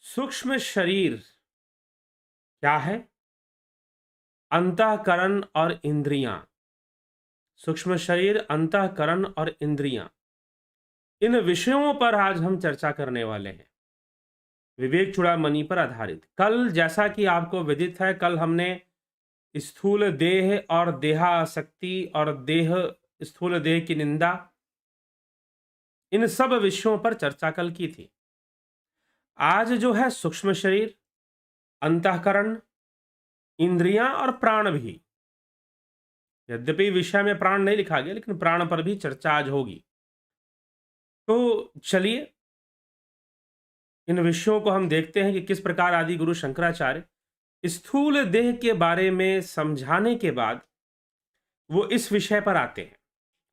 सूक्ष्म शरीर क्या है? अंतःकरण और इंद्रियां। सूक्ष्म शरीर, अंतःकरण और इंद्रियां, इन विषयों पर आज हम चर्चा करने वाले हैं, विवेक चूड़ामणि पर आधारित। कल जैसा कि आपको विदित है, कल हमने स्थूल देह और देहासक्ति और स्थूल देह की निंदा, इन सब विषयों पर चर्चा कल की थी। आज जो है सूक्ष्म शरीर, अंतःकरण, इंद्रियां और प्राण भी। यद्यपि विषय में प्राण नहीं लिखा गया, लेकिन प्राण पर भी चर्चा आज होगी। तो चलिए इन विषयों को हम देखते हैं कि किस प्रकार आदि गुरु शंकराचार्य स्थूल देह के बारे में समझाने के बाद वो इस विषय पर आते हैं,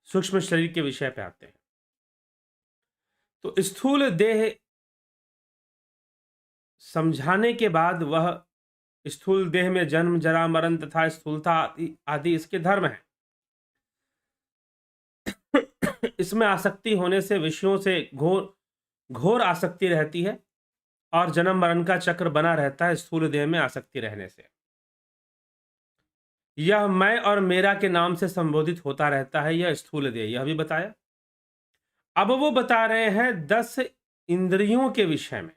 सूक्ष्म शरीर के विषय पर आते हैं। तो स्थूल देह समझाने के बाद वह स्थूल देह में जन्म, जरा, मरण तथा स्थूलता आदि इसके धर्म हैं। इसमें आसक्ति होने से विषयों से घोर आसक्ति रहती है और जन्म मरण का चक्र बना रहता है स्थूल देह में आसक्ति रहने से। यह मैं और मेरा के नाम से संबोधित होता रहता है, यह स्थूल देह, यह भी बताया। अब वो बता रहे हैं 10 इंद्रियों के विषय में।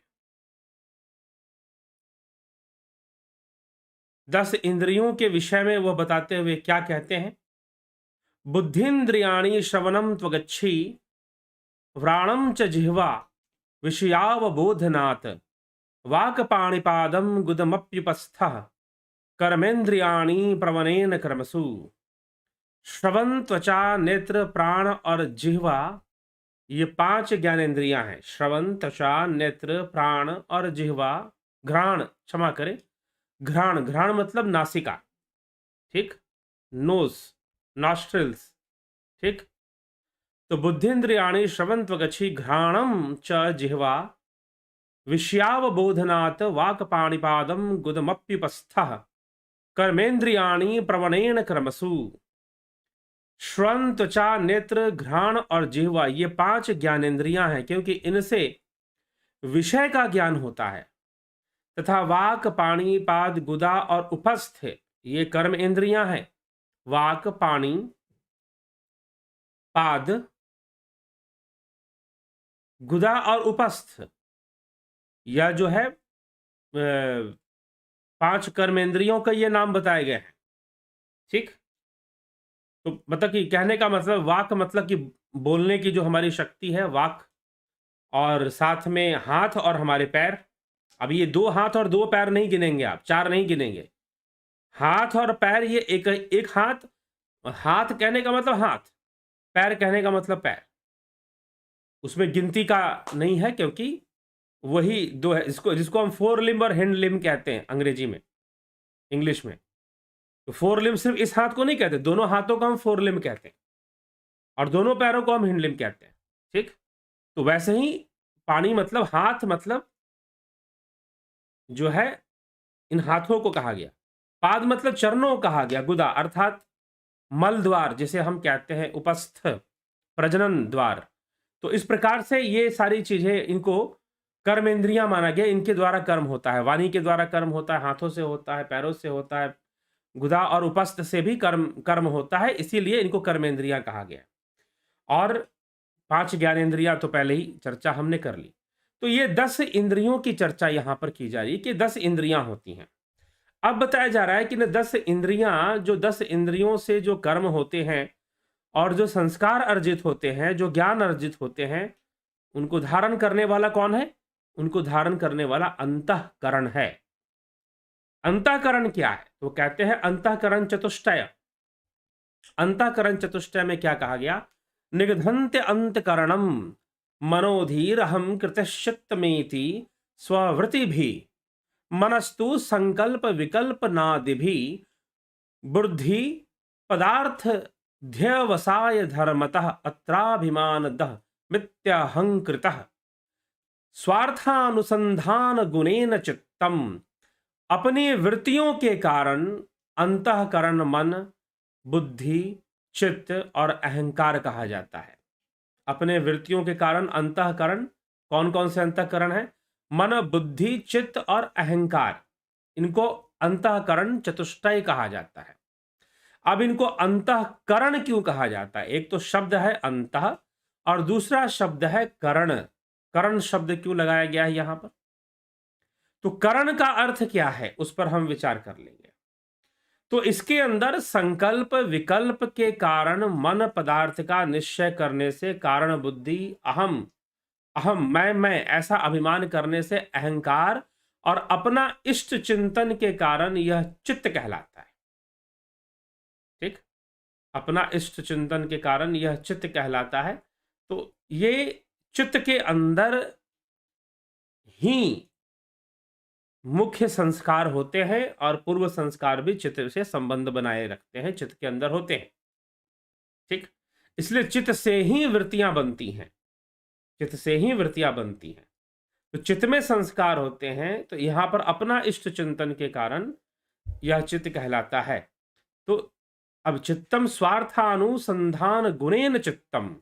10 इंद्रियों के विषय में वो बताते हुए क्या कहते हैं? बुद्धिन्द्रियाणि श्रवणं त्वगच्छि व्राणं च जिह्वा विषयावबोधनात् वाक्पाणिपादं गुदमप्युपस्थः कर्मेन्द्रियाणि प्रवणेन कर्मसु। श्रवण, त्वचा, नेत्र, प्राण और जिह्वा, ये 5 ज्ञानेंद्रियां हैं। श्रवण, त्वचा, नेत्र, प्राण और जिह्वा। घ्राण, क्षमा करें, घ्राण, घ्राण मतलब नासिका, ठीक, नोज, नॉस्ट्रिल्स, ठीक। तो बुद्धिन्द्रियाणि श्रवण त्वगच्छि घ्राणम च जिह्वा विषयावबोधनात् वाक्पाणिपादं गुदमप्युपस्थः कर्मेन्द्रियाणि प्रवणेन कर्मसु। श्रवण, त्वचा, नेत्र, घ्राण और जिह्वा, ये 5 ज्ञानेंद्रियां हैं, क्योंकि इनसे विषय का ज्ञान होता है। तथा वाक, पाणी, पाद, गुदा और उपस्थ, ये कर्म इंद्रियां हैं। वाक, पाणी, पाद, गुदा और उपस्थ, यह जो है 5 कर्मेंद्रियों का ये नाम बताए गए हैं, ठीक। तो मतलब कि कहने का मतलब, वाक मतलब कि बोलने की जो हमारी शक्ति है, वाक, और साथ में हाथ और हमारे पैर। अब ये 2 हाथ और 2 पैर नहीं गिनेंगे आप, 4 नहीं गिनेंगे। हाथ और पैर, ये एक हाथ, हाथ कहने का मतलब हाथ, पैर कहने का मतलब पैर, उसमें गिनती का नहीं है, क्योंकि वही 2 है, जिसको हम 4 लिम्ब और हैंड लिम्ब कहते हैं अंग्रेजी में, इंग्लिश में। तो 4 लिम्ब सिर्फ इस हाथ को नहीं कहते, दोनों हाथों को हम 4 लिम्ब कहते हैं और दोनों पैरों को हम हैंड लिम्ब कहते हैं, ठीक। तो वैसे ही पानी मतलब हाथ, मतलब जो है इन हाथों को कहा गया। पाद मतलब चरणों को कहा गया। गुदा अर्थात मल द्वार, जिसे हम कहते हैं उपस्थ, प्रजनन द्वार। तो इस प्रकार से ये सारी चीजें, इनको कर्म इंद्रियां माना गया, इनके द्वारा कर्म होता है। वाणी के द्वारा कर्म होता है, हाथों से होता है, पैरों से होता है, गुदा और उपस्थ से भी कर्म होता है, इसीलिए इनको कर्मेंद्रियां कहा गया। और 5 ज्ञानेंद्रियां तो पहले ही चर्चा हमने कर ली। तो ये 10 इंद्रियों की चर्चा यहां पर की जा रही है कि 10 इंद्रियां होती हैं। अब बताया जा रहा है कि 10 इंद्रियां, जो 10 इंद्रियों से जो कर्म होते हैं और जो संस्कार अर्जित होते हैं, जो ज्ञान अर्जित होते हैं, उनको धारण करने वाला कौन है? उनको धारण करने वाला अंतःकरण है। अंतःकरण क्या है? तो कहते हैं अंतःकरण चतुष्टय। अंतःकरण चतुष्टय में क्या कहा गया? निगधन्ते अंतकरणम मनोधीरहम कृतश्चित्तमेति स्ववृत्तिभि मनस्तु संकल्प विकल्प नादिभि बुद्धि पदार्थ ध्यवसाय धर्मतः अत्राभिमानदः मिथ्याहंकृतः स्वार्थानुसंधान गुणेन चित्तम। अपनी वृत्तियों के कारण अंतःकरण मन, बुद्धि, चित्त और अहंकार कहा जाता है। अपने वृत्तियों के कारण अंतःकरण, कौन कौन से अंतःकरण है? मन, बुद्धि, चित्त और अहंकार, इनको अंतःकरण चतुष्टय कहा जाता है। अब इनको अंतःकरण क्यों कहा जाता है? एक तो शब्द है अंतः और दूसरा शब्द है करण। करण शब्द क्यों लगाया गया है यहां पर? तो करण का अर्थ क्या है, उस पर हम विचार कर लेंगे। तो इसके अंदर संकल्प विकल्प के कारण मन पदार्थ का निश्चय करने से कारण बुद्धि, अहम अहम मैं ऐसा अभिमान करने से अहंकार और अपना इष्ट चिंतन के कारण यह चित्त कहलाता है। ठीक, अपना इष्ट चिंतन के कारण यह चित्त कहलाता है। तो ये चित्त के अंदर ही मुख्य संस्कार होते हैं और पूर्व संस्कार भी चित्त से संबंध बनाए रखते हैं, चित्त के अंदर होते हैं। ठीक, इसलिए चित्त से ही वृत्तियां बनती हैं, चित्त से ही वृत्तियां बनती हैं। तो चित्त में संस्कार होते हैं, तो यहां पर अपना इष्ट चिंतन के कारण यह चित्त कहलाता है। तो अब चित्तम स्वार्थानुसंधान गुणेन चित्तम,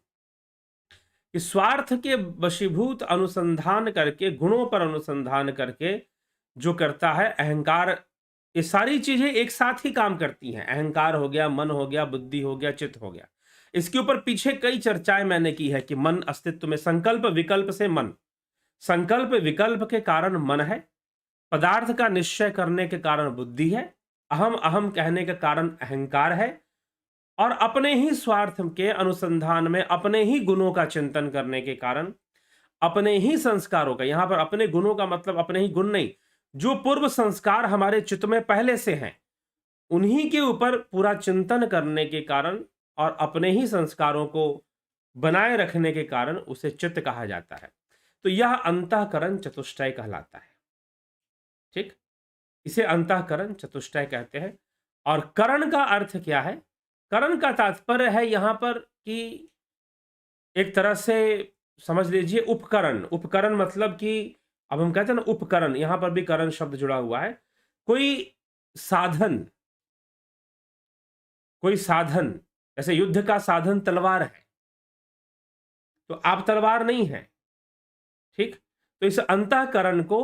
इस स्वार्थ के वशीभूत अनुसंधान करके, गुणों पर अनुसंधान करके जो करता है अहंकार, ये सारी चीजें एक साथ ही काम करती हैं। अहंकार हो गया, मन हो गया, बुद्धि हो गया, चित्त हो गया। इसके ऊपर पीछे कई चर्चाएं मैंने की है कि मन अस्तित्व में संकल्प विकल्प से मन, संकल्प विकल्प के कारण मन है, पदार्थ का निश्चय करने के कारण बुद्धि है, अहम अहम कहने के कारण अहंकार है, और अपने ही स्वार्थ के अनुसंधान में अपने ही गुणों का चिंतन करने के कारण, अपने ही संस्कारों का, यहां पर अपने गुणों का मतलब अपने ही गुण नहीं, जो पूर्व संस्कार हमारे चित्त में पहले से हैं, उन्हीं के ऊपर पूरा चिंतन करने के कारण और अपने ही संस्कारों को बनाए रखने के कारण उसे चित्त कहा जाता है। तो यह अंतःकरण चतुष्टय कहलाता है। ठीक, इसे अंतःकरण चतुष्टय कहते हैं। और करण का अर्थ क्या है? करण का तात्पर्य है यहां पर कि एक तरह से समझ लीजिए उपकरण। उपकरण मतलब कि अब हम कहते हैं ना उपकरण, यहां पर भी करण शब्द जुड़ा हुआ है। कोई साधन, कोई साधन, जैसे युद्ध का साधन तलवार है, तो आप तलवार नहीं है। ठीक, तो इस अंतःकरण को,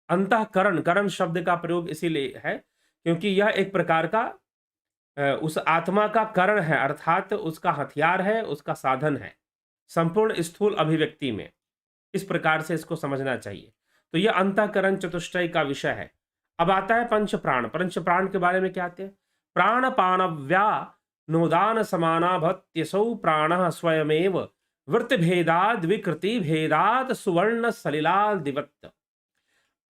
अंतःकरण, करण शब्द का प्रयोग इसीलिए है क्योंकि यह एक प्रकार का उस आत्मा का करण है, अर्थात उसका हथियार है, उसका साधन है संपूर्ण स्थूल अभिव्यक्ति में। इस प्रकार से इसको समझना चाहिए। तो यह अंतःकरण चतुष्टय का विषय है। अब आता है पंच प्राण। पंच प्राण के बारे में क्या आते हैं? प्राण पाणव्या नोदान समाना भत्यसौ प्राण स्वयमेव वृत्त भेदाद विकृति भेदाद सुवर्ण सलिलाल दिवत्त।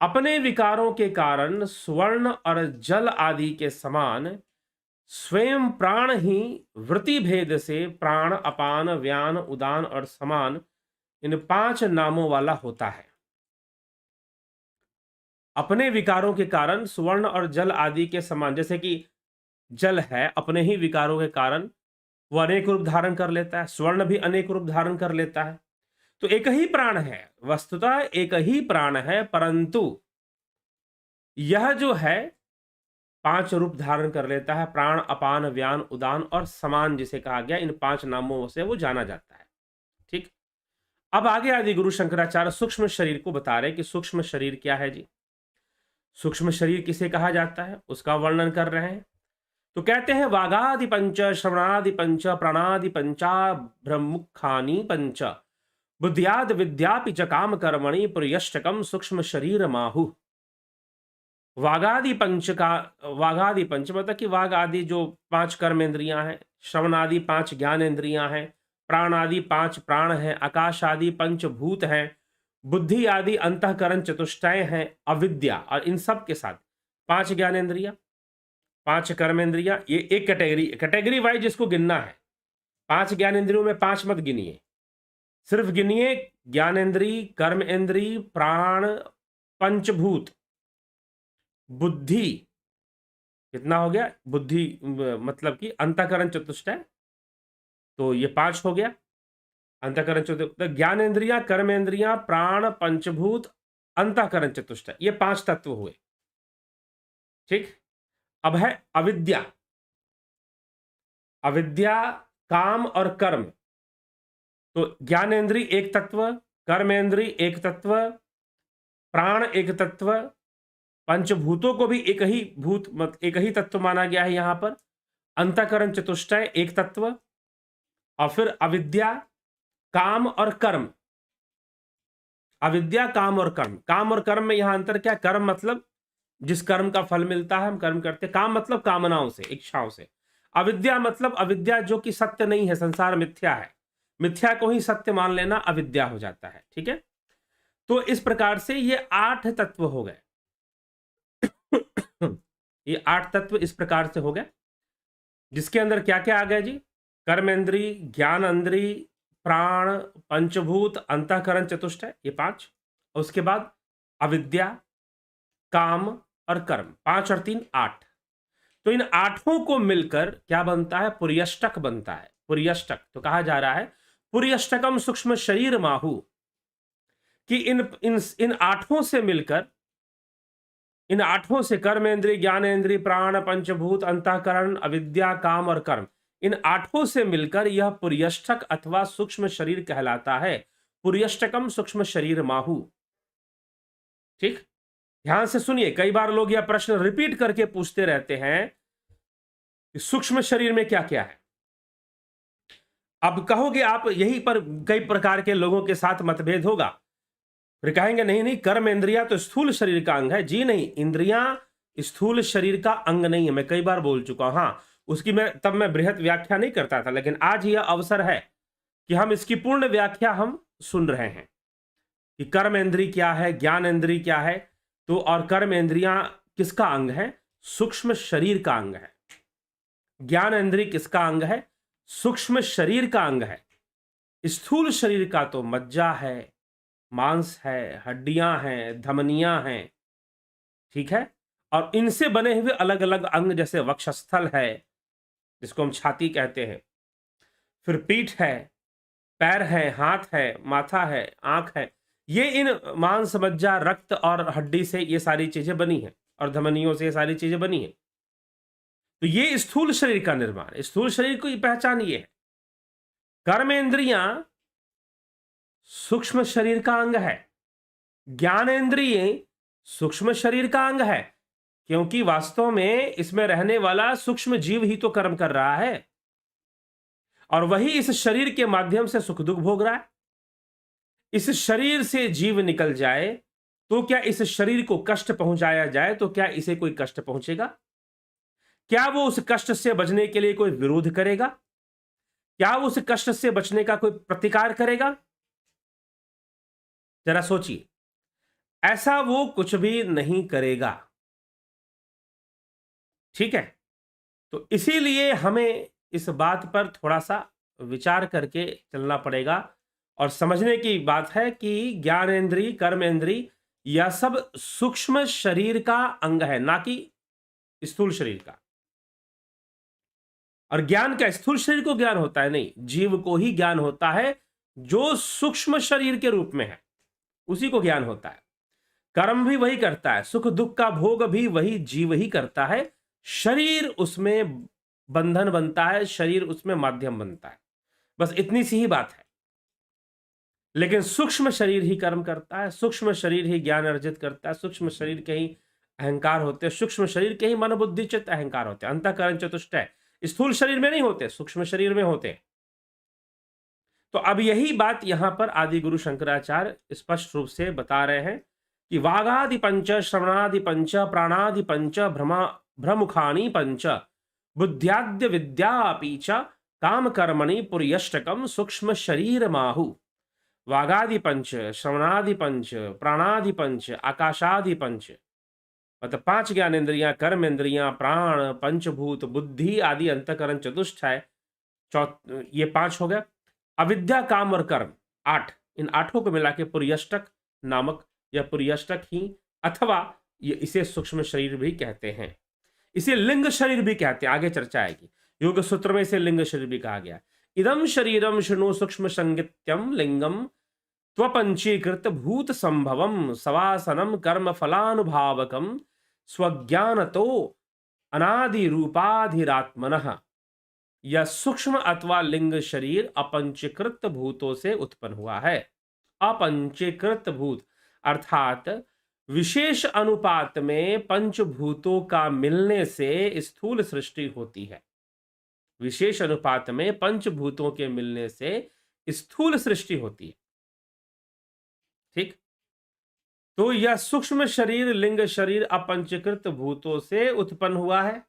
अपने विकारों के कारण सुवर्ण और जल आदि के समान स्वयं प्राण ही वृत्ति भेद से प्राण, अपान, व्यान, उदान और समान, इन 5 नामों वाला होता है। अपने विकारों के कारण सुवर्ण और जल आदि के समान, जैसे कि जल है, अपने ही विकारों के कारण वो अनेक रूप धारण कर लेता है, स्वर्ण भी अनेक रूप धारण कर लेता है। तो एक ही प्राण है, वस्तुतः एक ही प्राण है, परंतु यह जो है 5 रूप धारण कर लेता है। प्राण, अपान, व्यान, उदान और समान जिसे कहा गया, इन 5 नामों से वो जाना जाता है। ठीक, अब आगे आदि गुरु शंकराचार्य सूक्ष्म शरीर को बता रहे कि सूक्ष्म शरीर क्या है जी। सूक्ष्म शरीर किसे कहा जाता है उसका वर्णन कर रहे हैं। तो कहते हैं वागादि पंच, श्रवणादि पंच, प्राणादि पंचा, ब्रह्मुखानि पंच, बुद्धियाद विद्यापि च काम कर्मणि पुर्यष्टकम सूक्ष्म शरीर माहु। वागादि पंच का, वागादि पंच मतलब कि वाग आदि जो 5 कर्मेंद्रियां हैं, श्रवण आदि 5 ज्ञानेंद्रियां हैं, प्राण आदि 5 प्राण हैं, आकाश आदि पंचभूत हैं, बुद्धि आदि अंतःकरण चतुष्टय हैं, अविद्या, और इन सब के साथ 5 ज्ञानेंद्रिया, 5 कर्मेंद्रिया, ये एक कैटेगरी, कैटेगरी वाइज इसको गिनना है। 5 ज्ञानेंद्रियों में 5 मत गिनिए, सिर्फ गिनिए ज्ञानेंद्री, कर्मेंद्री, प्राण, पंचभूत, बुद्धि। कितना हो गया? बुद्धि मतलब कि अंतःकरण चतुष्टय, तो ये 5 हो गया अंतःकरण चतुष्टय। ज्ञानेंद्रियां, कर्मेंद्रियां, प्राण, पंचभूत, अंतःकरण चतुष्टय, ये 5 तत्व हुए। ठीक, अब है अविद्या। अविद्या, काम और कर्म। तो ज्ञानेंद्री एक तत्व, कर्मेंद्री एक तत्व, प्राण एक तत्व, पंचभूतों को भी एक ही एक ही तत्व माना गया है यहां पर, अंतःकरण चतुष्टय एक तत्व, और फिर अविद्या, काम और कर्म। अविद्या, काम और कर्म। काम और कर्म में यहां अंतर क्या? कर्म मतलब जिस कर्म का फल मिलता है हम कर्म करते हैं। काम मतलब कामनाओं से, इच्छाओं से। अविद्या मतलब अविद्या जो कि सत्य नहीं है, संसार मिथ्या है, मिथ्या को ही सत्य मान लेना अविद्या हो जाता है। ठीक है, तो इस प्रकार से ये 8 तत्व हो गए। ये 8 तत्व इस प्रकार से हो गए, जिसके अंदर क्या क्या आ गया जी? कर्मेंद्री, ज्ञानेंद्री, प्राण, पंचभूत, अंतःकरण चतुष्टय, ये 5। उसके बाद अविद्या, काम और कर्म, 5 और 3 8। तो इन 8 को मिलकर क्या बनता है? पुर्यष्टक बनता है। पुर्यष्टक तो कहा जा रहा है पुर्यष्टकम सूक्ष्म शरीर माहु, कि इन 8 से मिलकर, इन 8 से कर्मेंद्रिय, ज्ञानेंद्रिय, प्राण, पंचभूत, अंतःकरण, अविद्या, काम और कर्म, इन 8 से मिलकर यह पुर्यष्टक अथवा सूक्ष्म शरीर कहलाता है। पुर्यष्टकम सूक्ष्म शरीर माहु। ठीक, ध्यान से सुनिए, कई बार लोग यह प्रश्न रिपीट करके पूछते रहते हैं कि सूक्ष्म शरीर में क्या क्या है। अब कहोगे आप, यही पर कई प्रकार के लोगों के साथ मतभेद होगा। फिर कहेंगे नहीं नहीं, कर्म इंद्रिया तो स्थूल शरीर का अंग है। जी नहीं, इंद्रियां स्थूल शरीर का अंग नहीं है, मैं कई बार बोल चुका हूं। हाँ, उसकी मैं बृहत व्याख्या नहीं करता था, लेकिन आज यह अवसर है कि हम इसकी पूर्ण व्याख्या हम सुन रहे हैं कि कर्म इंद्रिय क्या है, ज्ञान इंद्रिय क्या है। तो और कर्म इंद्रियां किसका अंग है? सूक्ष्म शरीर का अंग है। ज्ञान इंद्रिय किसका अंग है? सूक्ष्म शरीर का अंग है। स्थूल शरीर का तो मज्जा है, मांस है, हड्डियां हैं, धमनियां हैं। ठीक है, और इनसे बने हुए अलग अलग अंग, जैसे वक्षस्थल है जिसको हम छाती कहते हैं, फिर पीठ है, पैर है, हाथ है, माथा है, आंख है। ये इन मांस, मज्जा, रक्त और हड्डी से ये सारी चीजें बनी हैं, और धमनियों से ये सारी चीजें बनी हैं। तो ये स्थूल शरीर का निर्माण, स्थूल शरीर की पहचान ये है। कर्मेंद्रियां सूक्ष्म शरीर का अंग है, ज्ञानेंद्रिय सूक्ष्म शरीर का अंग है, क्योंकि वास्तव में इसमें रहने वाला सूक्ष्म जीव ही तो कर्म कर रहा है, और वही इस शरीर के माध्यम से सुख दुख भोग रहा है। इस शरीर से जीव निकल जाए तो क्या इस शरीर को कष्ट पहुंचाया जाए तो क्या इसे कोई कष्ट पहुंचेगा? क्या वो उस कष्ट से बचने के लिए कोई विरोध करेगा? क्या उस कष्ट से बचने का कोई प्रतिकार करेगा? जरा सोचिए, ऐसा वो कुछ भी नहीं करेगा। ठीक है, तो इसीलिए हमें इस बात पर थोड़ा सा विचार करके चलना पड़ेगा, और समझने की बात है कि ज्ञानेंद्रिय, कर्मेंद्रिय, यह सब सूक्ष्म शरीर का अंग है, ना कि स्थूल शरीर का। और ज्ञान क्या स्थूल शरीर को ज्ञान होता है? नहीं, जीव को ही ज्ञान होता है, जो सूक्ष्म शरीर के रूप में है उसी को ज्ञान होता है। कर्म भी वही करता है, सुख दुख का भोग भी वही जीव ही करता है। शरीर उसमें बंधन बनता है, शरीर उसमें माध्यम बनता है, बस इतनी सी ही बात है। लेकिन सूक्ष्म शरीर ही कर्म करता है, सूक्ष्म शरीर ही ज्ञान अर्जित करता है, सूक्ष्म शरीर के ही अहंकार होते हैं, सूक्ष्म शरीर के ही मन बुद्धि चित्त अहंकार होते हैं। अंतःकरण चतुष्टय स्थूल शरीर में नहीं होते, सूक्ष्म शरीर में होते हैं। तो अब यही बात यहां पर आदि गुरु शंकराचार्य स्पष्ट रूप से बता रहे हैं कि वागादि पंच, श्रवणादि पंच, प्राणादि पंच, भ्रमुखानि पंच, बुद्ध्याद्य विद्यापि च काम कर्मणि पुर्यष्टकम सूक्ष्म शरीर माहु। वागादि पंच, श्रवणादि पंच, प्राणादि पंच, आकाशादि पंच, मतलब 5 ज्ञानेन्द्रियां, कर्म इंद्रियां, प्राण, पंचभूत, बुद्धि आदि, अंतकरण चतुष्टय, ये 5 हो गया। अविद्या, काम और कर्म 8, इन 8 को मिला के पुर्यष्टक नामक, या पुर्यष्टक ही, अथवा ये इसे सूक्ष्म शरीर भी कहते हैं, इसे लिंग शरीर भी कहते हैं। आगे चर्चा आएगी, योग सूत्र में इसे लिंग शरीर भी कहा गया। इदम शरीरम शृणु सूक्ष्म संगित्यम लिंगम त्वपंचीकृत भूत संभवम सवासनम कर्म फलानुभावकम स्वज्ञानतो अनादि रूपाधिरात्मनः। यह सूक्ष्म अथवा लिंग शरीर अपंचीकृत भूतों से उत्पन्न हुआ है। अपंचीकृत भूत अर्थात विशेष अनुपात में पंचभूतों का मिलने से स्थूल सृष्टि होती है। विशेष अनुपात में पंचभूतों के मिलने से स्थूल सृष्टि होती है। ठीक। तो यह सूक्ष्म शरीर लिंग शरीर अपंचीकृत भूतों से उत्पन्न हुआ है।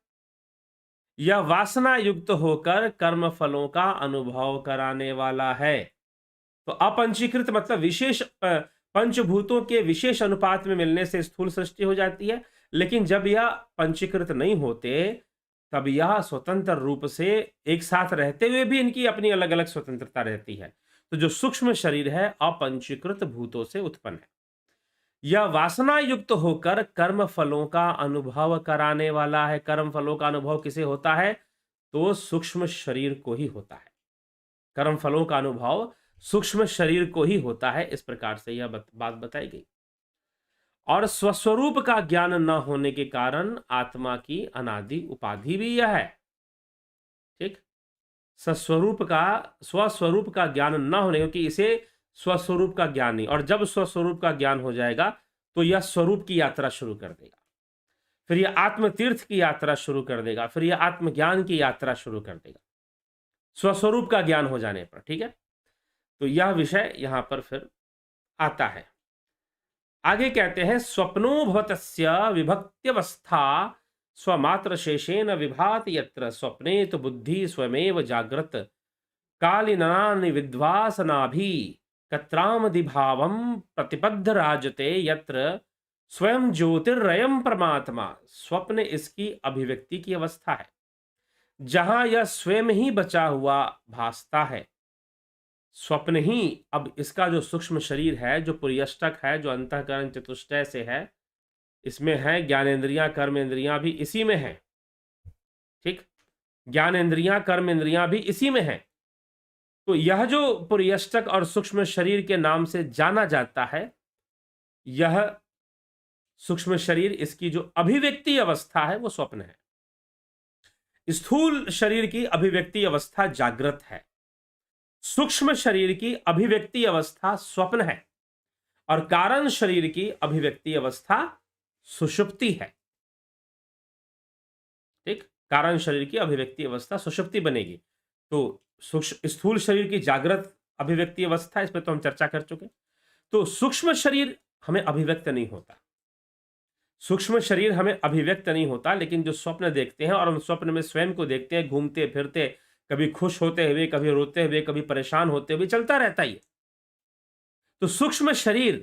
यह वासना युक्त होकर कर्म फलों का अनुभव कराने वाला है। तो अपंचीकृत मतलब विशेष पंचभूतों के विशेष अनुपात में मिलने से स्थूल सृष्टि हो जाती है। लेकिन जब यह पंचीकृत नहीं होते तब यह स्वतंत्र रूप से एक साथ रहते हुए भी इनकी अपनी अलग अलग स्वतंत्रता रहती है। तो जो सूक्ष्म शरीर है अपंचीकृत भूतों से उत्पन्न है। यह वासना युक्त होकर कर्म फलों का अनुभव कराने वाला है। कर्म फलों का अनुभव किसे होता है? तो सूक्ष्म शरीर को ही होता है। कर्म फलों का अनुभव सूक्ष्म शरीर को ही होता है। इस प्रकार से यह बात बताई गई। और स्वस्वरूप का ज्ञान न होने के कारण आत्मा की अनादि उपाधि भी यह है। ठीक। स्वस्वरूप का ज्ञान न होने, क्योंकि इसे स्वस्वरूप का ज्ञान नहीं, और जब स्वस्वरूप का ज्ञान हो जाएगा तो यह स्वरूप की यात्रा शुरू कर देगा। फिर यह आत्म तीर्थ की यात्रा शुरू कर देगा। फिर यह आत्मज्ञान की यात्रा शुरू कर देगा स्वस्वरूप का ज्ञान हो जाने पर। ठीक है। तो यह विषय यहां पर फिर आता है। आगे कहते हैं स्वप्नो भवतस्य विभक्त्यवस्था स्वमात्र शेषेन विभाति यत्र स्वप्ने तो बुद्धि स्वयमेव जागृत कालिनानि विद्वासनाभि कत्रामदिभावं प्रतिपद्ध राजते यत्र स्वयं ज्योतिर्रयं परमात्मा। स्वप्न इसकी अभिव्यक्ति की अवस्था है जहां यह स्वयं ही बचा हुआ भासता है। स्वप्न ही अब इसका जो सूक्ष्म शरीर है, जो पुर्यष्टक है, जो अंतःकरण चतुष्टय से है, इसमें है ज्ञानेंद्रियां कर्मेंद्रियां भी इसी में है। ठीक। ज्ञानेंद्रियां कर्मेंद्रियां भी इसी में है। तो यह जो पुर्यष्टक और सूक्ष्म शरीर के नाम से जाना जाता है, यह सूक्ष्म शरीर, इसकी जो अभिव्यक्ति अवस्था है वो स्वप्न है। स्थूल शरीर की अभिव्यक्ति अवस्था जागृत है। सूक्ष्म शरीर की अभिव्यक्ति अवस्था स्वप्न है। और कारण शरीर की अभिव्यक्ति अवस्था सुषुप्ति है। ठीक। कारण शरीर की अभिव्यक्ति अवस्था सुषुप्ति बनेगी। तो स्थूल शरीर की जागृत अभिव्यक्ति अवस्था, इस पर तो हम चर्चा कर चुके। तो सूक्ष्म शरीर हमें अभिव्यक्त नहीं होता। सूक्ष्म शरीर हमें अभिव्यक्त नहीं होता, लेकिन जो स्वप्न देखते हैं और हम स्वप्न में स्वयं को देखते हैं घूमते फिरते, कभी खुश होते हुए, कभी रोते हुए, कभी परेशान होते हुए, चलता रहता ही। तो सूक्ष्म शरीर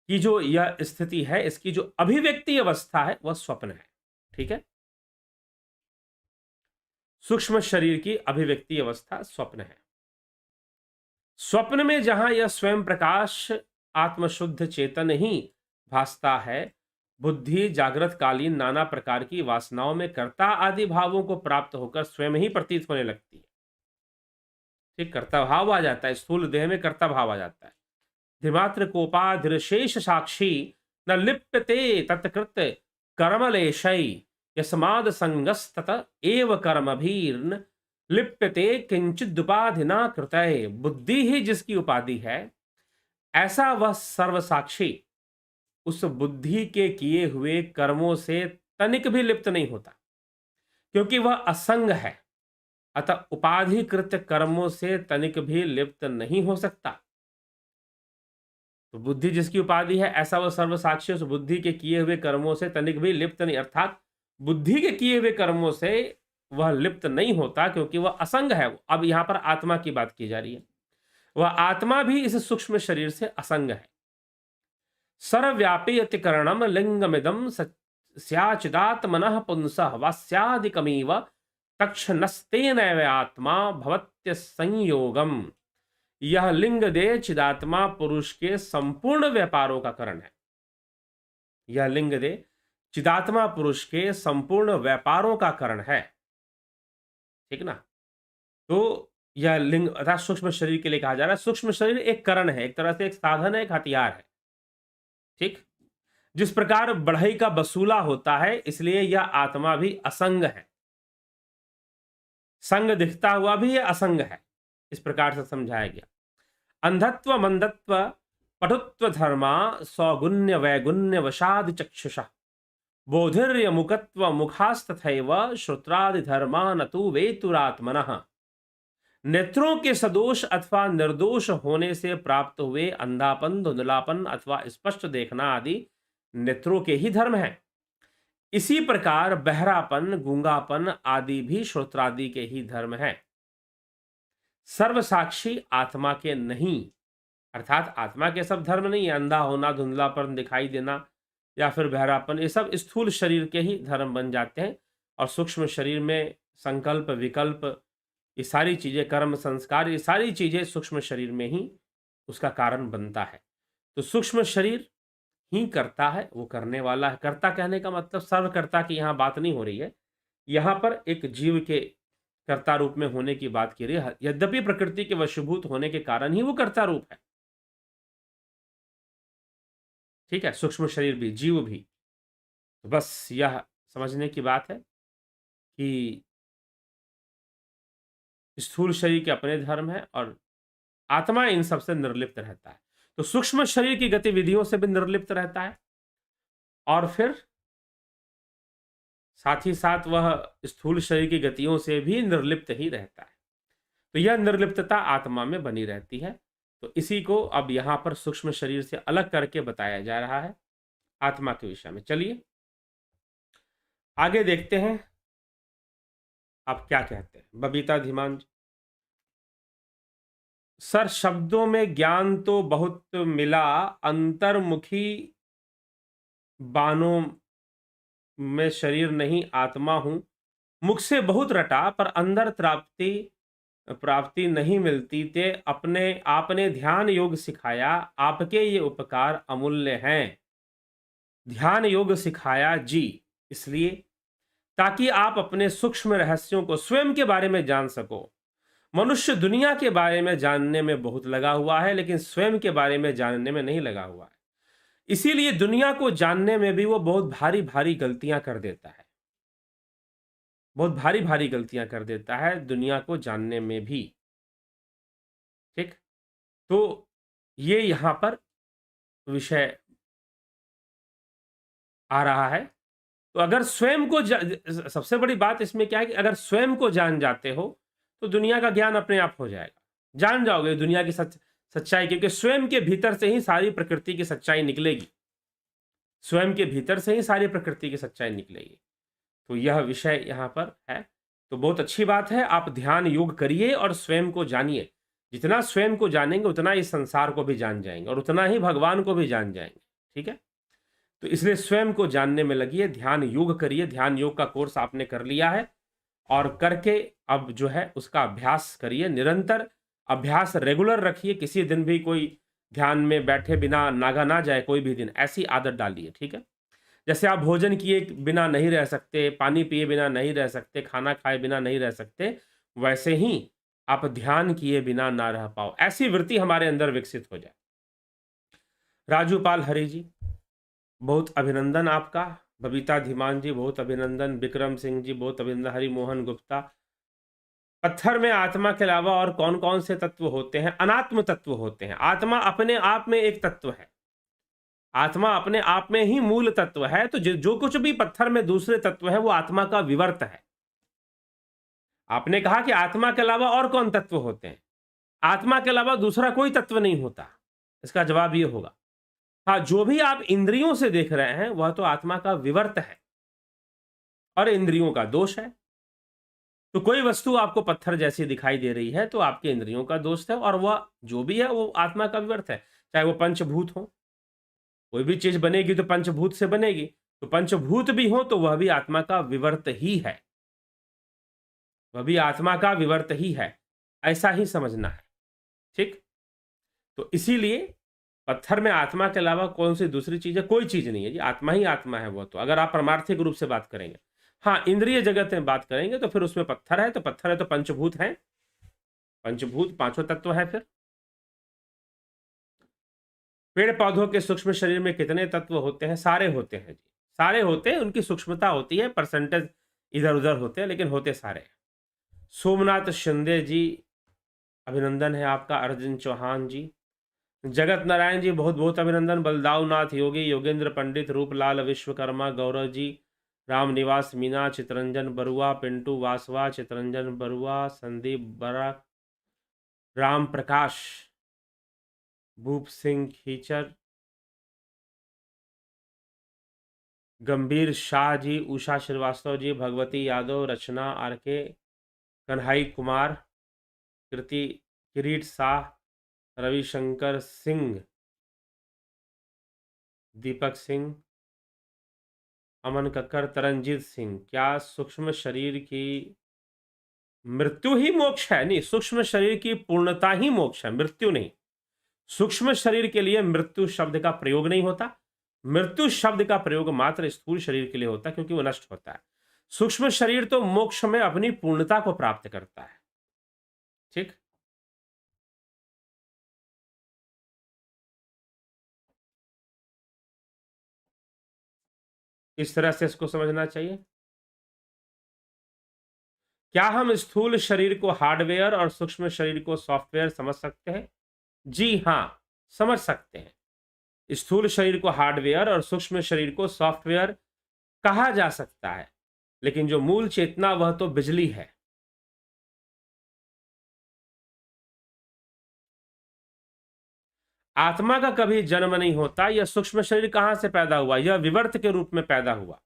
की जो यह स्थिति है, इसकी जो अभिव्यक्ति अवस्था है वह स्वप्न है। ठीक है। सूक्ष्म शरीर की अभिव्यक्ति अवस्था स्वप्न है। स्वप्न में जहां यह स्वयं प्रकाश आत्मशुद्ध चेतन ही भासता है, बुद्धि जागृत कालीन नाना प्रकार की वासनाओं में कर्ता आदि भावों को प्राप्त होकर स्वयं ही प्रतीत होने लगती है। ठीक। कर्ता भाव आ जाता है, स्थूल देह में कर्ता भाव आ जाता है। धिमात्र कोपाधिशेष साक्षी न लिप्यते तत्कृत कर्मलेशै यस्माद संगस्तत एव कर्मभीर्न लिप्यते किंचिदुपाधिना कृतये। बुद्धि ही जिसकी उपाधि है, ऐसा वह सर्वसाक्षी उस बुद्धि के किए हुए कर्मों से तनिक भी लिप्त नहीं होता, क्योंकि वह असंग है। अतः उपाधिकृत कर्मों से तनिक भी लिप्त नहीं हो सकता। तो बुद्धि जिसकी उपाधि है, ऐसा वह सर्वसाक्षी उस बुद्धि के किए हुए कर्मों से तनिक भी लिप्त नहीं, अर्थात बुद्धि के किए हुए कर्मों से वह लिप्त नहीं होता, क्योंकि वह असंग है। अब यहां पर आत्मा की बात की जा रही है। वह आत्मा भी इस सूक्ष्म शरीर से असंग है। सर्वव्यापी अतिकरणम लिंगमिदम स्याचिदात्मनः पुंसः वास्यादिकमिव तक्षणस्तेन आत्मा भवत्य संयोगम। यह लिंग दे चिदात्मा पुरुष के संपूर्ण व्यापारों का कारण है। यह लिंग दे चिदात्मा पुरुष के संपूर्ण व्यापारों का कारण है। ठीक ना। तो यह लिंग अर्थात सूक्ष्म शरीर के लिए कहा जा रहा है। सूक्ष्म शरीर एक करण है, एक तरह से एक साधन है, एक हथियार है। ठीक। जिस प्रकार बढ़ई का बसूला होता है, इसलिए यह आत्मा भी असंग है। संग दिखता हुआ भी यह असंग है, इस प्रकार से समझाया गया। अंधत्व मंदत्व पटुत्व धर्मा सौगुण्य वैगुण्य वशाद चक्षुषा बोधिर्य मुकत्व मुखास्तथैव श्रोत्रादि धर्मा न तु वेतुरात्मनः। नेत्रों के सदोष अथवा निर्दोष होने से प्राप्त हुए अंधापन, धुंधलापन अथवा स्पष्ट देखना आदि नेत्रों के ही धर्म है। इसी प्रकार बहरापन, गूंगापन आदि भी श्रोत्रादि के ही धर्म है, सर्वसाक्षी आत्मा के नहीं। अर्थात आत्मा के सब धर्म नहीं है। अंधा होना, धुंधलापन दिखाई देना या फिर बहरापन, ये सब स्थूल शरीर के ही धर्म बन जाते हैं। और सूक्ष्म शरीर में संकल्प, विकल्प, ये सारी चीजें, कर्म, संस्कार, ये सारी चीजें सूक्ष्म शरीर में ही उसका कारण बनता है। तो सूक्ष्म शरीर ही करता है, वो करने वाला है। कर्ता कहने का मतलब सर्वकर्ता की यहाँ बात नहीं हो रही है। यहाँ पर एक जीव के कर्ता रूप में होने की बात की रही है। यद्यपि प्रकृति के वशीभूत होने के कारण ही वो कर्ता रूप है। ठीक है, सूक्ष्म शरीर भी, जीव भी। तो बस यह समझने की बात है कि स्थूल शरीर के अपने धर्म है और आत्मा इन सब से निर्लिप्त रहता है। तो सूक्ष्म शरीर की गतिविधियों से भी निर्लिप्त रहता है और फिर साथ ही साथ वह स्थूल शरीर की गतियों से भी निर्लिप्त ही रहता है। तो यह निर्लिप्तता आत्मा में बनी रहती है। तो इसी को अब यहां पर सूक्ष्म शरीर से अलग करके बताया जा रहा है आत्मा के विषय में। चलिए आगे देखते हैं आप क्या कहते हैं। बबीता धीमान जी। सर, शब्दों में ज्ञान तो बहुत मिला, अंतर्मुखी बानों में शरीर नहीं आत्मा हूं। मुख से बहुत रटा पर अंदर प्राप्ति नहीं मिलती ते अपने आपने ध्यान योग सिखाया, आपके ये उपकार अमूल्य हैं। ध्यान योग सिखाया जी इसलिए ताकि आप अपने सूक्ष्म रहस्यों को स्वयं के बारे में जान सको। मनुष्य दुनिया के बारे में जानने में बहुत लगा हुआ है, लेकिन स्वयं के बारे में जानने में नहीं लगा हुआ है। इसीलिए दुनिया को जानने में भी वो बहुत भारी भारी गलतियां कर देता है। बहुत भारी भारी गलतियां कर देता है दुनिया को जानने में भी। ठीक, तो ये यहां पर विषय आ रहा है। तो अगर स्वयं को सबसे बड़ी बात इसमें क्या है कि अगर स्वयं को जान जाते हो तो दुनिया का ज्ञान अपने आप हो जाएगा। जान जाओगे दुनिया की सच्चाई, क्योंकि स्वयं के भीतर से ही सारी प्रकृति की सच्चाई निकलेगी। स्वयं के भीतर से ही सारी प्रकृति की सच्चाई निकलेगी। तो यह विषय यहाँ पर है। तो बहुत अच्छी बात है, आप ध्यान योग करिए और स्वयं को जानिए। जितना स्वयं को जानेंगे उतना इस संसार को भी जान जाएंगे और उतना ही भगवान को भी जान जाएंगे। ठीक है, तो इसलिए स्वयं को जानने में लगिए, ध्यान योग करिए। ध्यान योग का कोर्स आपने कर लिया है और करके अब जो है उसका अभ्यास करिए, निरंतर अभ्यास रेगुलर रखिए। किसी दिन भी कोई ध्यान में बैठे बिना नागा ना जाए, कोई भी दिन ऐसी आदत डालिए। ठीक है, जैसे आप भोजन किए बिना नहीं रह सकते, पानी पिए बिना नहीं रह सकते, खाना खाए बिना नहीं रह सकते, वैसे ही आप ध्यान किए बिना ना रह पाओ। ऐसी वृत्ति हमारे अंदर विकसित हो जाए। राजूपाल हरि जी, बहुत अभिनंदन आपका। बबीता धीमान जी, बहुत अभिनंदन। विक्रम सिंह जी, बहुत अभिनंदन। हरिमोहन गुप्ता, पत्थर में आत्मा के अलावा और कौन कौन से तत्व होते हैं? अनात्म तत्व होते हैं। आत्मा अपने आप में एक तत्व है। आत्मा अपने आप में ही मूल तत्व है। तो जो कुछ भी पत्थर में दूसरे तत्व है वो आत्मा का विवर्त है। आपने कहा कि आत्मा के अलावा और कौन तत्व होते हैं? आत्मा के अलावा दूसरा कोई तत्व नहीं होता। इसका जवाब ये होगा, हाँ, जो भी आप इंद्रियों से देख रहे हैं वह तो आत्मा का विवर्त है और इंद्रियों का दोष है। तो कोई वस्तु आपको पत्थर जैसी दिखाई दे रही है तो आपके इंद्रियों का दोष है, और वह जो भी है वो आत्मा का विवर्त है। चाहे वो पंचभूत हो, कोई भी चीज बनेगी तो पंचभूत से बनेगी, तो पंचभूत भी हो तो वह भी आत्मा का विवर्त ही है। वह भी आत्मा का विवर्त ही है, ऐसा ही समझना है। ठीक, तो इसीलिए पत्थर में आत्मा के अलावा कौन सी दूसरी चीज है? कोई चीज नहीं है जी, आत्मा ही आत्मा है वो तो। अगर आप परमार्थिक रूप से बात करेंगे, हाँ, इंद्रिय जगत में बात करेंगे तो फिर उसमें पत्थर है, तो पत्थर है तो पंचभूत है। पंचभूत पांचों तत्व है। फिर पेड़ पौधों के सूक्ष्म शरीर में कितने तत्व होते हैं? सारे होते हैं जी, सारे होते हैं। उनकी सूक्ष्मता होती है, परसेंटेज इधर उधर होते हैं, लेकिन होते सारे हैं। सोमनाथ शिंदे जी, अभिनंदन है आपका। अर्जुन चौहान जी, जगत नारायण जी बहुत बहुत अभिनंदन। बलदाऊ नाथ योगी, योगेंद्र पंडित, रूपलाल विश्वकर्मा, गौरव जी, राम निवास मीना, चितरंजन बरुआ, पिंटू वासवा, चितरंजन बरुआ, संदीप बरा, राम प्रकाश, भूप सिंह खीचर, गंभीर शाह जी, उषा श्रीवास्तव जी, भगवती यादव, रचना आरके, कन्हई कुमार, कृति, किरीट शाह, रविशंकर सिंह, दीपक सिंह, अमन कक्कर, तरनजीत सिंह। क्या सूक्ष्म शरीर की मृत्यु ही मोक्ष है? नहीं, सूक्ष्म शरीर की पूर्णता ही मोक्ष है, मृत्यु नहीं। सूक्ष्म शरीर के लिए मृत्यु शब्द का प्रयोग नहीं होता। मृत्यु शब्द का प्रयोग मात्र स्थूल शरीर के लिए होता है, क्योंकि वो नष्ट होता है। सूक्ष्म शरीर तो मोक्ष में अपनी पूर्णता को प्राप्त करता है। ठीक, इस तरह से इसको समझना चाहिए। क्या हम स्थूल शरीर को हार्डवेयर और सूक्ष्म शरीर को सॉफ्टवेयर समझ सकते हैं? जी हां, समझ सकते हैं। स्थूल शरीर को हार्डवेयर और सूक्ष्म शरीर को सॉफ्टवेयर कहा जा सकता है, लेकिन जो मूल चेतना वह तो बिजली है। आत्मा का कभी जन्म नहीं होता। यह सूक्ष्म शरीर कहां से पैदा हुआ? यह विवर्त के रूप में पैदा हुआ।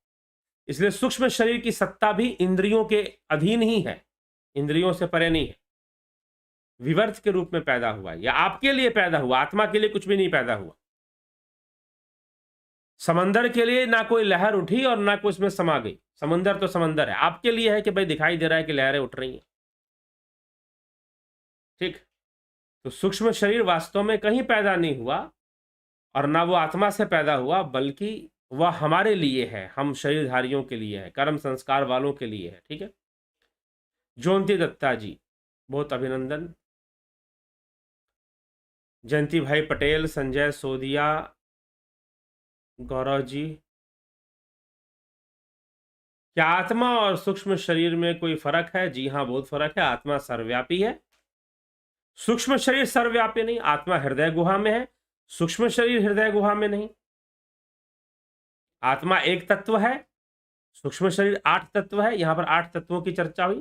इसलिए सूक्ष्म शरीर की सत्ता भी इंद्रियों के अधीन ही है, इंद्रियों से परे नहीं है। विवर्त के रूप में पैदा हुआ, या आपके लिए पैदा हुआ, आत्मा के लिए कुछ भी नहीं पैदा हुआ। समंदर के लिए ना कोई लहर उठी और ना कोई उसमें समा गई। समंदर तो समंदर है, आपके लिए है कि भाई दिखाई दे रहा है कि लहरें उठ रही हैं। ठीक, तो सूक्ष्म शरीर वास्तव में कहीं पैदा नहीं हुआ, और ना वो आत्मा से पैदा हुआ, बल्कि वह हमारे लिए है, हम शरीरधारियों के लिए है, कर्म संस्कार वालों के लिए है। ठीक है, जयंती दत्ता जी बहुत अभिनंदन। जयंती भाई पटेल, संजय सोदिया, गौरव जी। क्या आत्मा और सूक्ष्म शरीर में कोई फर्क है? जी हाँ, बहुत फर्क है। आत्मा सर्वव्यापी है, सूक्ष्म शरीर सर्वव्यापी नहीं। आत्मा हृदय गुहा में है, सूक्ष्म शरीर हृदय गुहा में नहीं। आत्मा एक तत्व है, सूक्ष्म शरीर 8 तत्व है। यहां पर 8 तत्वों की चर्चा हुई।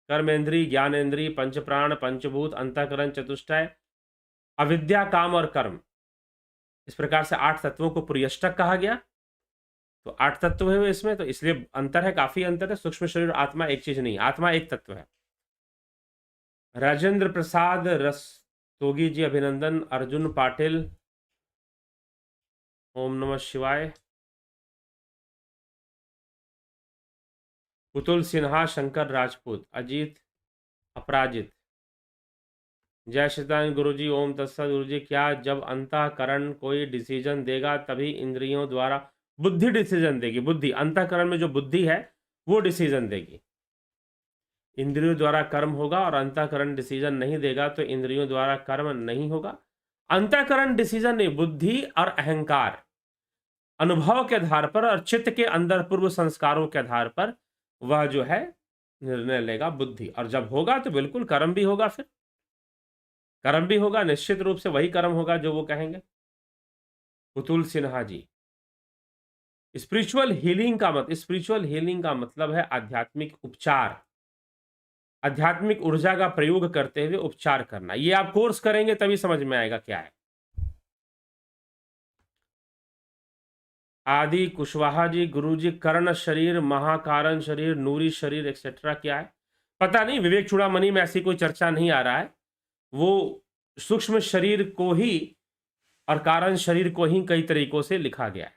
कर्मेंद्री, ज्ञानेन्द्रीय, पंच प्राण, पंचभूत, अंतःकरण, चतुष्टय, अविद्या, काम और कर्म। इस प्रकार से 8 तत्वों को पुर्यष्टक कहा गया। तो 8 तत्व है इसमें, तो इसलिए अंतर है, काफी अंतर है। सूक्ष्म शरीर आत्मा एक चीज नहीं, आत्मा एक तत्व है। राजेंद्र प्रसाद रस्तोगी जी अभिनंदन। अर्जुन पाटिल, ओम नमः शिवाय। पुतुल सिन्हा, शंकर राजपूत, अजीत अपराजित, जय श्रीतान गुरु जी, ओम तत्सत गुरु जी। क्या जब अंतःकरण कोई डिसीजन देगा तभी इंद्रियों द्वारा बुद्धि डिसीजन देगी? बुद्धि, अंतःकरण में जो बुद्धि है वो डिसीजन देगी। इंद्रियों द्वारा कर्म होगा और अंतःकरण डिसीजन नहीं देगा तो इंद्रियों द्वारा कर्म नहीं होगा। अंतःकरण डिसीजन नहीं, बुद्धि और अहंकार अनुभव के आधार पर और चित्त के अंदर पूर्व संस्कारों के आधार पर वह जो है निर्णय लेगा, बुद्धि। और जब होगा तो बिल्कुल कर्म भी होगा, फिर कर्म भी होगा, निश्चित रूप से वही कर्म होगा जो वो कहेंगे। पुतुल सिन्हा जी, स्पिरिचुअल हीलिंग का मतलब है आध्यात्मिक उपचार, आध्यात्मिक ऊर्जा का प्रयोग करते हुए उपचार करना। ये आप कोर्स करेंगे तभी समझ में आएगा क्या है। आदि कुशवाहा जी, गुरु जी, कर्ण शरीर, महाकारण शरीर, नूरी शरीर एक्सेट्रा क्या है? पता नहीं, विवेक चूड़ामणि में ऐसी कोई चर्चा नहीं आ रहा है। वो सूक्ष्म शरीर को ही और कारण शरीर को ही कई तरीकों से लिखा गया है।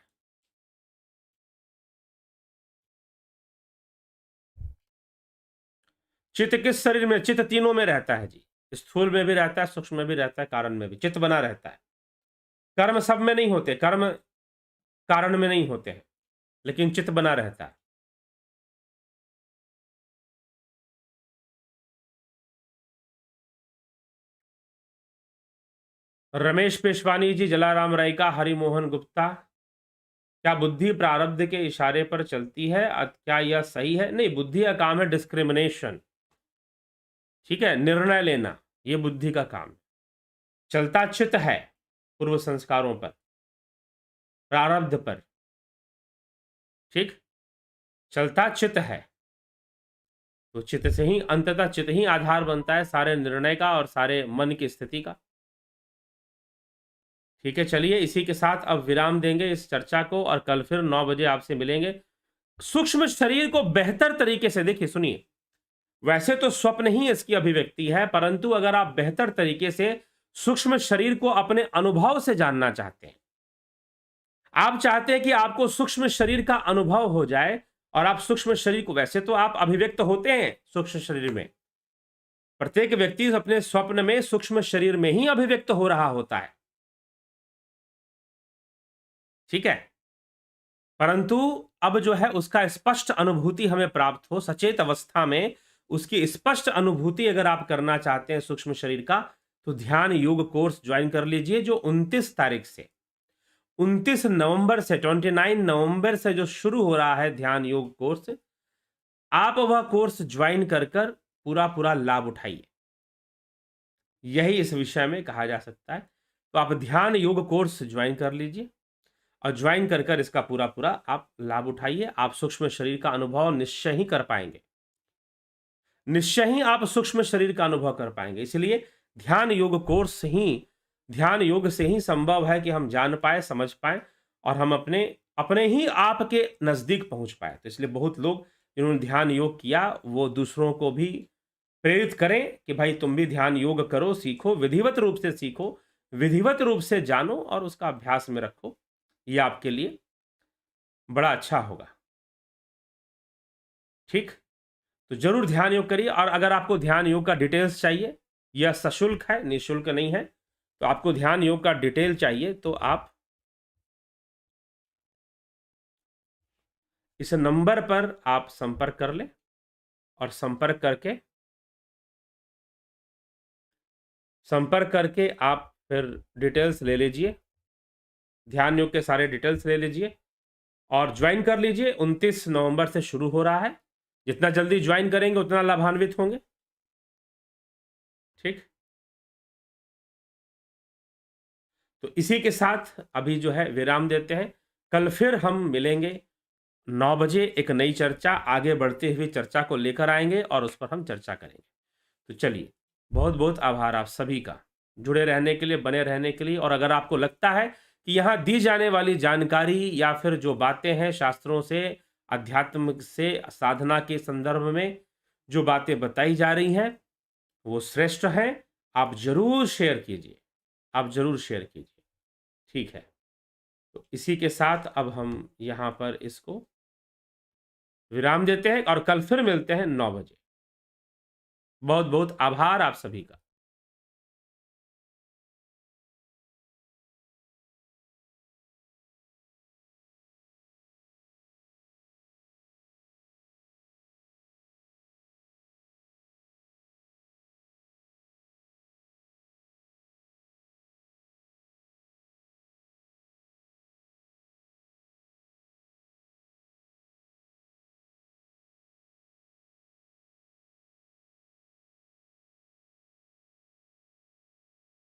चित्त किस शरीर में? चित्त तीनों में रहता है जी, स्थूल में भी रहता है, सूक्ष्म में भी रहता है, कारण में भी चित्त बना रहता है। कर्म सब में नहीं होते, कर्म कारण में नहीं होते हैं, लेकिन चित्त बना रहता है। रमेश पेशवानी जी, जलाराम राय का, हरिमोहन गुप्ता। क्या बुद्धि प्रारब्ध के इशारे पर चलती है? क्या यह सही है? नहीं, बुद्धि का काम है डिस्क्रिमिनेशन। ठीक है, निर्णय लेना, ये बुद्धि का काम। चलता चित्त है, पूर्व संस्कारों पर, प्रारब्ध पर। ठीक, चलता चित्त है, तो चित्त से ही अंततः चित्त ही आधार बनता है सारे निर्णय का और सारे मन की स्थिति का। ठीक है, चलिए इसी के साथ अब विराम देंगे इस चर्चा को और कल फिर 9 बजे आपसे मिलेंगे। सूक्ष्म शरीर को बेहतर तरीके से देखिए, सुनिए, वैसे तो स्वप्न ही इसकी अभिव्यक्ति है, परंतु अगर आप बेहतर तरीके से सूक्ष्म शरीर को अपने अनुभव से जानना चाहते हैं, आप चाहते हैं कि आपको सूक्ष्म शरीर का अनुभव हो जाए और आप सूक्ष्म शरीर को, वैसे तो आप अभिव्यक्त होते हैं सूक्ष्म शरीर में, प्रत्येक व्यक्ति अपने स्वप्न में सूक्ष्म शरीर में ही अभिव्यक्त हो रहा होता है। ठीक है, परंतु अब जो है उसका स्पष्ट अनुभूति हमें प्राप्त हो सचेत अवस्था में, उसकी स्पष्ट अनुभूति अगर आप करना चाहते हैं सूक्ष्म शरीर का, तो ध्यान योग कोर्स ज्वाइन कर लीजिए, जो 29 तारीख से 29 नवंबर से 29 नवंबर से जो शुरू हो रहा है ध्यान योग कोर्स। आप वह कोर्स ज्वाइन कर कर पूरा पूरा लाभ उठाइए, यही इस विषय में कहा जा सकता है। तो आप ध्यान योग कोर्स ज्वाइन कर लीजिए और ज्वाइन कर कर इसका पूरा पूरा आप लाभ उठाइए। आप सूक्ष्म शरीर का अनुभव निश्चय ही कर पाएंगे, निश्चय ही आप सूक्ष्म शरीर का अनुभव कर पाएंगे। इसलिए ध्यान योग कोर्स ही, ध्यान योग से ही संभव है कि हम जान पाए, समझ पाए और हम अपने अपने ही आप के नजदीक पहुंच पाए। तो इसलिए बहुत लोग जिन्होंने ध्यान योग किया वो दूसरों को भी प्रेरित करें कि भाई तुम भी ध्यान योग करो, सीखो, विधिवत रूप से सीखो, विधिवत रूप से जानो और उसका अभ्यास में रखो। ये आपके लिए बड़ा अच्छा होगा। ठीक, तो जरूर ध्यान योग करिए। और अगर आपको ध्यान योग का डिटेल्स चाहिए, यह सशुल्क है, निःशुल्क नहीं है, तो आपको ध्यान योग का डिटेल चाहिए तो आप इस नंबर पर आप संपर्क कर लें और संपर्क करके आप फिर डिटेल्स ले लीजिए, ध्यान योग के सारे डिटेल्स ले लीजिए और ज्वाइन कर लीजिए। 29 नवंबर से शुरू हो रहा है, जितना जल्दी ज्वाइन करेंगे उतना लाभान्वित होंगे। ठीक, तो इसी के साथ अभी जो है विराम देते हैं। कल फिर हम मिलेंगे 9 बजे, एक नई चर्चा, आगे बढ़ते हुए चर्चा को लेकर आएंगे और उस पर हम चर्चा करेंगे। तो चलिए, बहुत बहुत आभार आप सभी का जुड़े रहने के लिए, बने रहने के लिए। और अगर आपको लगता है कि यहाँ दी जाने वाली जानकारी या फिर जो बातें हैं शास्त्रों से, अध्यात्म से, साधना के संदर्भ में जो बातें बताई जा रही हैं वो श्रेष्ठ हैं, आप जरूर शेयर कीजिए, आप जरूर शेयर कीजिए। ठीक है, तो इसी के साथ अब हम यहाँ पर इसको विराम देते हैं और कल फिर मिलते हैं 9 बजे। बहुत बहुत आभार आप सभी का।